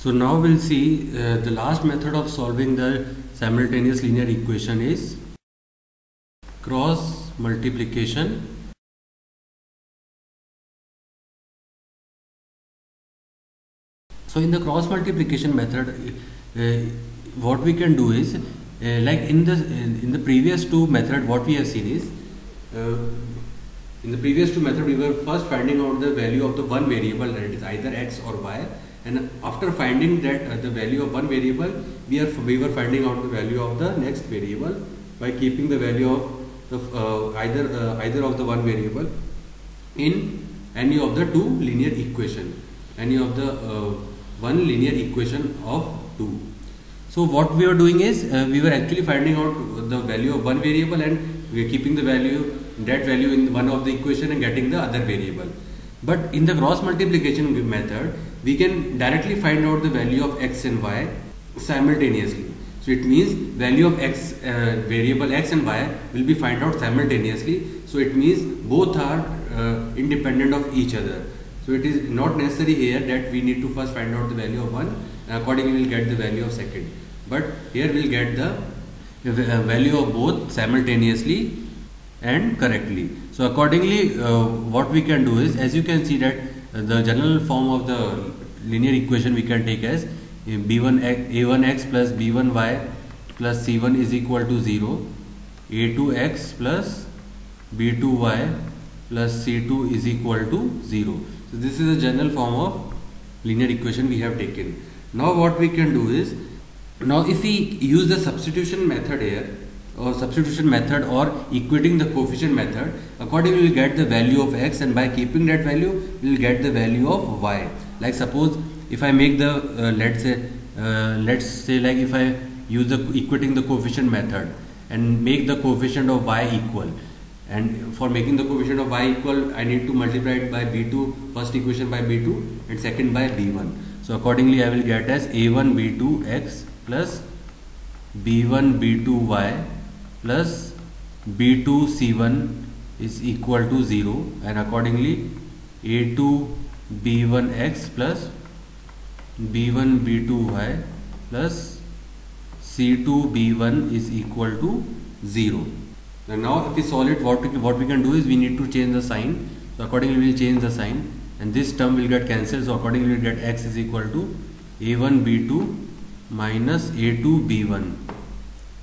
So now we'll see the last method of solving the simultaneous linear equation is cross multiplication. So in the cross multiplication method, what we can do is like in the previous two method, what we have seen is in the previous two method we were first finding out the value of the one variable, that is either x or y, and after finding that the value of one variable, we were finding out the value of the next variable by keeping the value of the either of the one variable in any of the two linear equation, any of the one linear equation of two. So what we are doing is we were actually finding out the value of one variable and we are keeping the value, that value in one of the equation and getting the other variable. But in the cross multiplication method, we can directly find out the value of x and y simultaneously. So it means value of x variable x and y will be find out simultaneously. So it means both are independent of each other. So it is not necessary here that we need to first find out the value of one, accordingly we will get the value of second. But here we will get the value of both simultaneously and correctly. So accordingly what we can do is, as you can see that the general form of the linear equation we can take as a1x plus b1y plus c1 is equal to 0, a2x plus b2y plus c2 is equal to 0. So this is a general form of linear equation we have taken. Now what we can do is, now if we use the substitution method here, or substitution method or equating the coefficient method, accordingly we will get the value of x, and by keeping that value we will get the value of y. Like suppose if I make the let's say like if I use the equating the coefficient method and make the coefficient of y equal, and for making the coefficient of y equal I need to multiply it by b2, first equation by b2 and second by b1. So accordingly I will get as a1 b2 x plus b1 b2 y plus b2 c1 is equal to 0, and accordingly a2 b1 x plus b1 b2 y plus c2 b1 is equal to 0. Now if we solve it, what we can do is we need to change the sign. So accordingly we will change the sign and this term will get cancelled. So accordingly we will get x is equal to a1 b2 minus a2 b1,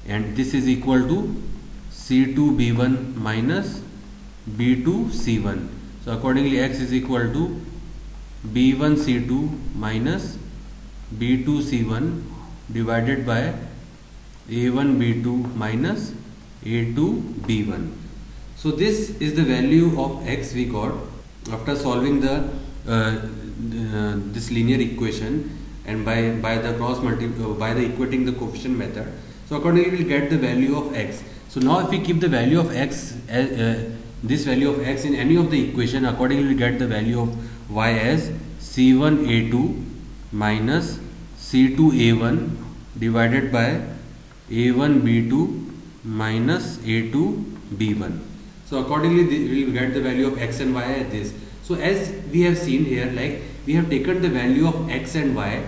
and this is equal to c2 b1 minus b2 c1. So accordingly x is equal to b1 c2 minus b2 c1 divided by a1 b2 minus a2 b1. So this is the value of x we got after solving the this linear equation and by the cross by the equating the coefficient method. So accordingly we will get the value of x. So now if we keep the value of x as this value of x in any of the equation, accordingly we get the value of y as c1 a2 minus c2 a1 divided by a1 b2 minus a2 b1. So accordingly we will get the value of x and y as this. So as we have seen here, like we have taken the value of x and y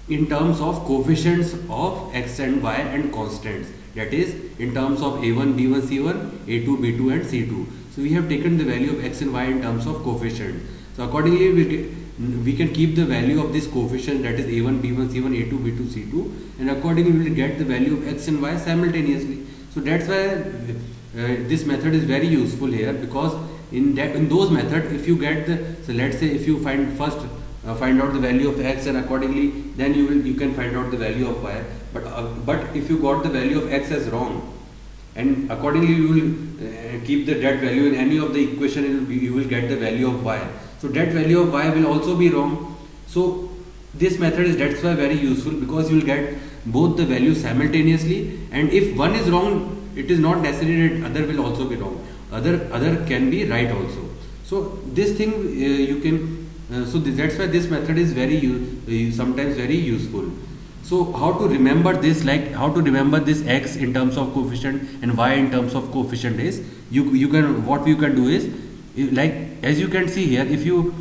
in terms of coefficients of x and y and constants, that is in terms of a1 b1 c1, a2 b2 and c2. So we have taken the value of x and y in terms of coefficient. So accordingly we can keep the value of this coefficient, that is a1 b1 c1, a2 b2 c2, and accordingly we will get the value of x and y simultaneously. So that's why this method is very useful here, because in those methods if you get the, so let's say if you find out the value of x and accordingly then you can find out the value of y, but if you got the value of x as wrong and accordingly you will keep that value in any of the equation, you will get the value of y. So that value of y will also be wrong. So this method is, that's why very useful, because you will get both the values simultaneously, and if one is wrong, it is not necessary that other will also be wrong. Other can be right also. So this thing you can that's why this method is sometimes very useful. So how to remember this, like how to remember this x in terms of coefficient and y in terms of coefficient is, what you can do is, like as you can see here, if you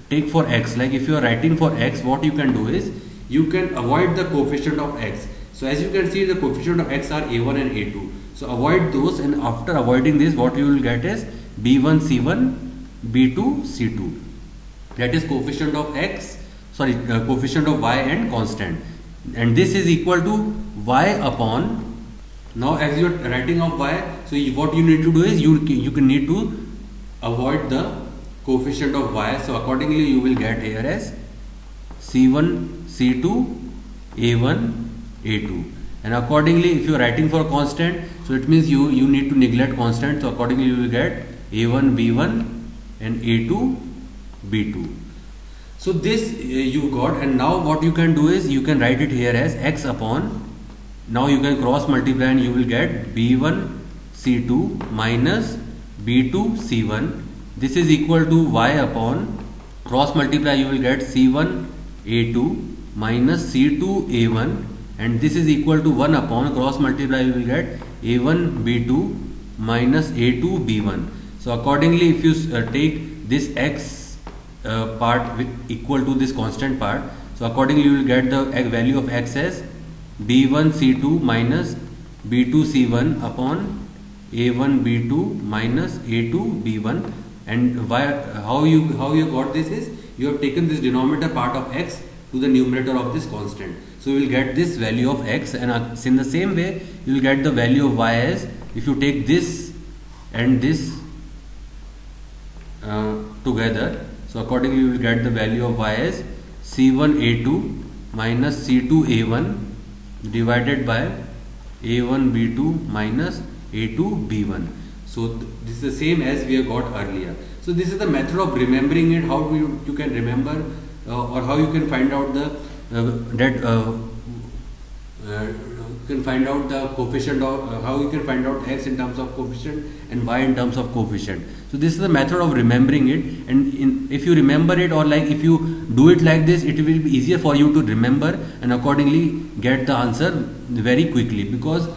take for x, like if you are writing for x, what you can do is you can avoid the coefficient of x. So as you can see, the coefficient of x are a1 and a2. So avoid those, and after avoiding this, what you will get is b1 c1, b2 c2. That is coefficient of x, coefficient of y and constant. And this is equal to y upon, now as you are writing of y, so what you need to do is you can need to avoid the coefficient of y. So accordingly you will get here as c1 c2 a1 a2, and accordingly if you are writing for constant, so it means you need to neglect constant. So accordingly you will get a1 b1 and a2 b2. So this you got, and now what you can do is you can write it here as x upon, now you can cross multiply and you will get b1 c2 minus b2 c1. This is equal to y upon, cross multiply you will get c1 a2 minus c2 a1, and this is equal to 1 upon, cross multiply you will get a1 b2 minus a2 b1. So accordingly if you take this x part with equal to this constant part, so accordingly you will get the value of x as b1 c2 minus b2 c1 upon a1 b2 minus a2 b1. And how you got this is, you have taken this denominator part of x to the numerator of this constant, so you will get this value of x, and in the same way you will get the value of y as, if you take this and this together, so accordingly you will get the value of y as c1 a2 minus c2 a1 divided by a1 b2 minus a2 b1. So this is the same as we have got earlier. So this is the method of remembering it, how you can remember or how you can find out the coefficient of, how you can find out x in terms of coefficient and y in terms of coefficient. So this is the method of remembering it, and if you remember it, or like if you do it like this, it will be easier for you to remember and accordingly get the answer very quickly. Because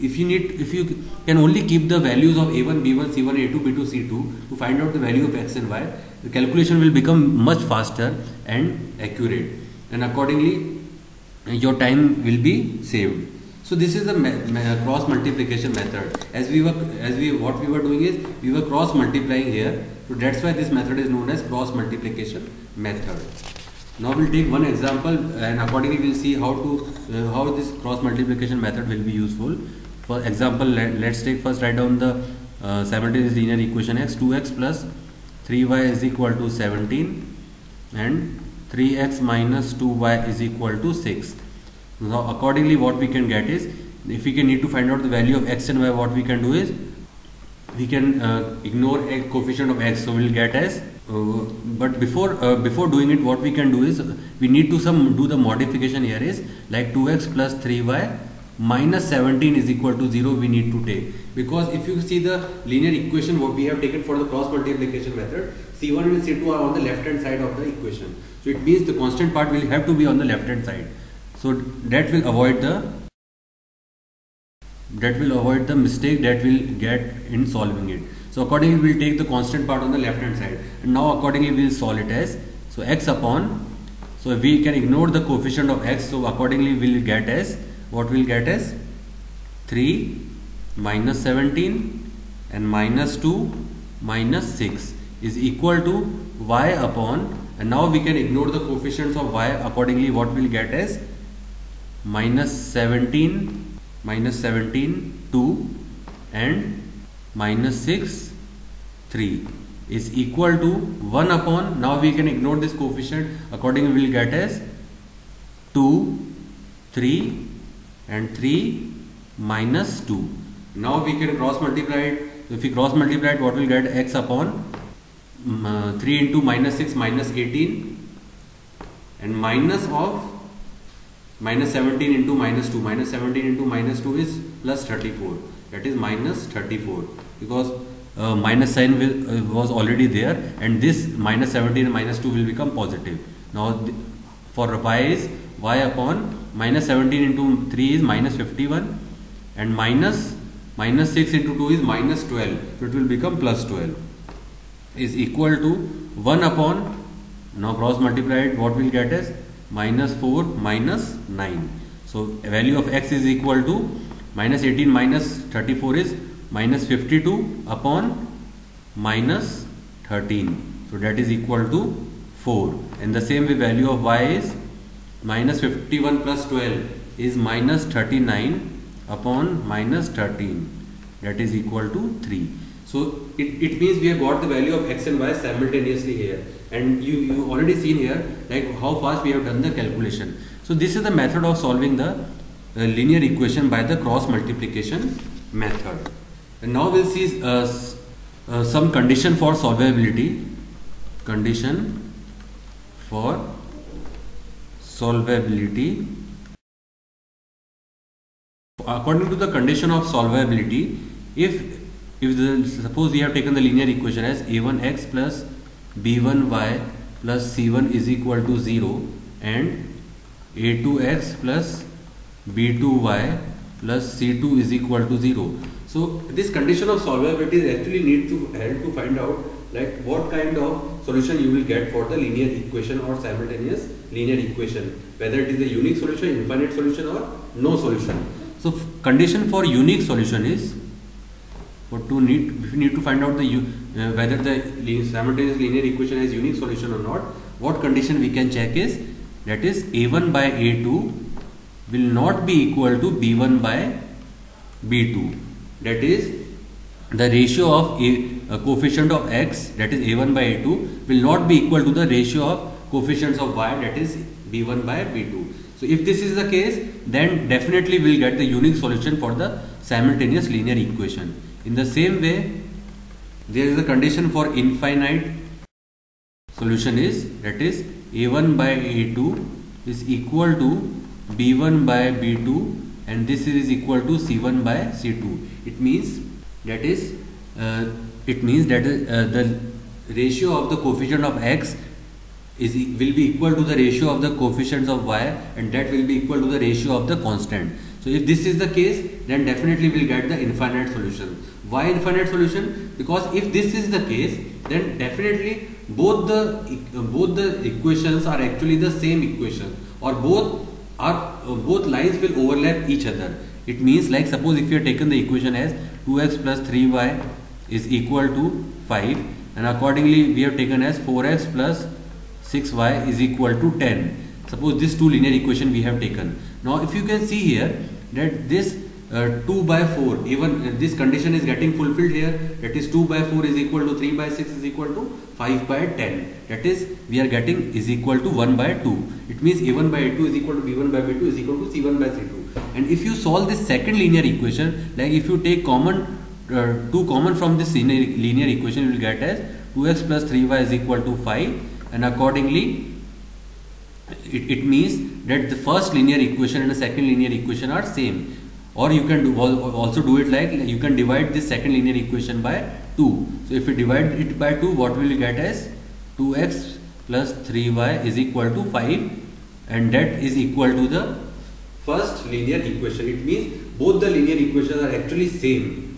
if you can only keep the values of a1 b1 c1 a2 b2 c2 to find out the value of x and y, the calculation will become much faster and accurate, and accordingly your time will be saved. So this is the cross multiplication method. What we were doing is we were cross multiplying here, so that's why this method is known as cross multiplication method. Now we'll take one example, and accordingly we'll see how this cross multiplication method will be useful. For example, let's take first, write down the simultaneous linear equation x. 2x plus 3y is equal to 17 and 3x minus 2y is equal to 6. Now accordingly what we can get is, if we need to find out the value of x and y, what we can do is we can ignore a coefficient of x, so we'll get as but before doing it, what we can do is we need to do the modification here is, like 2x plus 3y minus 17 is equal to 0 we need to take, because if you see the linear equation what we have taken for the cross multiplication method, c1 and c2 are on the left hand side of the equation, so it means the constant part will have to be on the left hand side. So that will avoid the mistake that we'll get in solving it. So accordingly we'll take the constant part on the left hand side, and now accordingly we'll solve it as, so x upon, so we can ignore the coefficient of x, so accordingly we'll get as, what we'll get as 3 minus 17 and minus 2 minus 6 is equal to y upon, and now we can ignore the coefficients of y, accordingly what we'll get as minus 17 2 and minus 6 3 is equal to 1 upon, now we can ignore this coefficient, accordingly we will get as 2 3 and 3 minus 2. Now we can cross multiply it. If we cross multiply it, what we will get, x upon 3 into minus 6 minus 18 and minus of minus 17 into minus 2. Minus 17 into minus 2 is plus 34. That is minus 34, because minus sign was already there, and this minus 17 and minus 2 will become positive. Now for y is y upon minus 17 into 3 is minus 51, and minus 6 into 2 is minus 12, so it will become plus 12 is equal to 1 upon, now cross multiply it, what we will get is minus 4 minus 9. So value of x is equal to minus 18 minus 34 is minus 52 upon minus 13. So that is equal to 4. And the same way value of y is minus 51 plus 12 is minus 39 upon minus 13. That is equal to 3. So it means we have got the value of x and y simultaneously here. And you already seen here like how fast we have done the calculation. So this is the method of solving the linear equation by the cross multiplication method. And now we'll see some condition for solvability. Condition for solvability. According to the condition of solvability, suppose we have taken the linear equation as a1x plus b1y plus c1 is equal to 0 and a2x plus b2y plus c2 is equal to 0. So this condition of solvability actually need to help to find out like what kind of solution you will get for the linear equation or simultaneous linear equation, whether it is a unique solution, infinite solution or no solution. So condition for unique solution is if we need to find out the whether the simultaneous linear equation has unique solution or not, what condition we can check is that is a1 by a2 will not be equal to b1 by b2. That is the ratio of a coefficient of x, that is a1 by a2, will not be equal to the ratio of coefficients of y, that is b1 by b2. So if this is the case, then definitely we will get the unique solution for the simultaneous linear equation. In the same way, there is a condition for infinite solution is that is a1 by a2 is equal to b1 by b2 and this is equal to c1 by c2. It means that the ratio of the coefficient of x will be equal to the ratio of the coefficients of y and that will be equal to the ratio of the constant. So if this is the case, then definitely we will get the infinite solution. Why infinite solution? Because if this is the case, then definitely both the equations are actually the same equation, or both lines will overlap each other. It means like suppose if you have taken the equation as 2x plus 3y is equal to 5 and accordingly we have taken as 4x plus 6y is equal to 10. Suppose this two linear equation we have taken. Now if you can see here that this 2 by 4, even this condition is getting fulfilled here, that is 2 by 4 is equal to 3 by 6 is equal to 5 by 10. That is we are getting is equal to 1 by 2. It means a1 by a2 is equal to b1 by b2 is equal to c1 by c2. And if you solve this second linear equation, like if you take two common from this linear equation, you will get as 2x plus 3y is equal to 5 and accordingly it means that the first linear equation and the second linear equation are same. Or you can also do it like you can divide this second linear equation by 2. So if you divide it by 2, what will you get as 2x plus 3y is equal to 5 and that is equal to the first linear equation. It means both the linear equations are actually same.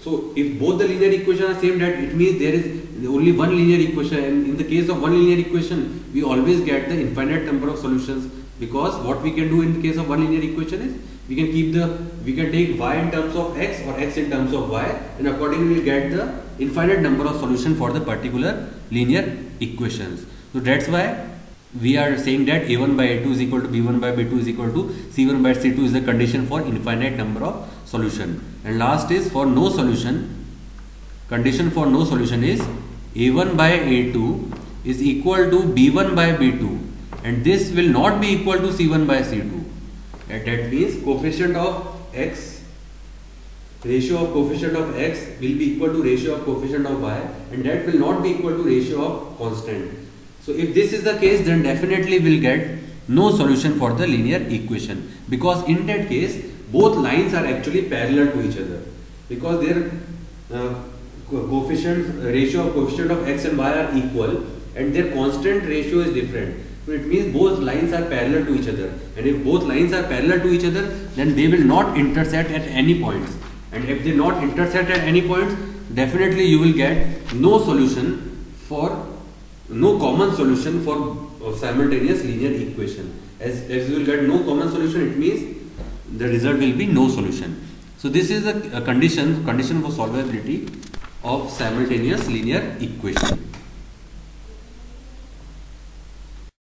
So if both the linear equations are same, that it means there is only one linear equation, and in the case of one linear equation we always get the infinite number of solutions, because what we can do in the case of one linear equation is we can take y in terms of x or x in terms of y and accordingly we get the infinite number of solution for the particular linear equations. So that's why we are saying that a1 by a2 is equal to b1 by b2 is equal to c1 by c2 is the condition for infinite number of solution. And last is for no solution. Condition for no solution is a1 by a2 is equal to b1 by b2 and this will not be equal to c1 by c2. That means coefficient of x, ratio of coefficient of x will be equal to ratio of coefficient of y and that will not be equal to ratio of constant. So if this is the case, then definitely we'll get no solution for the linear equation, because in that case both lines are actually parallel to each other, because their ratio of coefficient of x and y are equal and their constant ratio is different. So it means both lines are parallel to each other, and if both lines are parallel to each other, then they will not intersect at any points, and if they not intersect at any points, definitely you will get no common solution for simultaneous linear equation. as you will get no common solution, it means the result will be no solution. So this is a condition for solvability of simultaneous linear equation.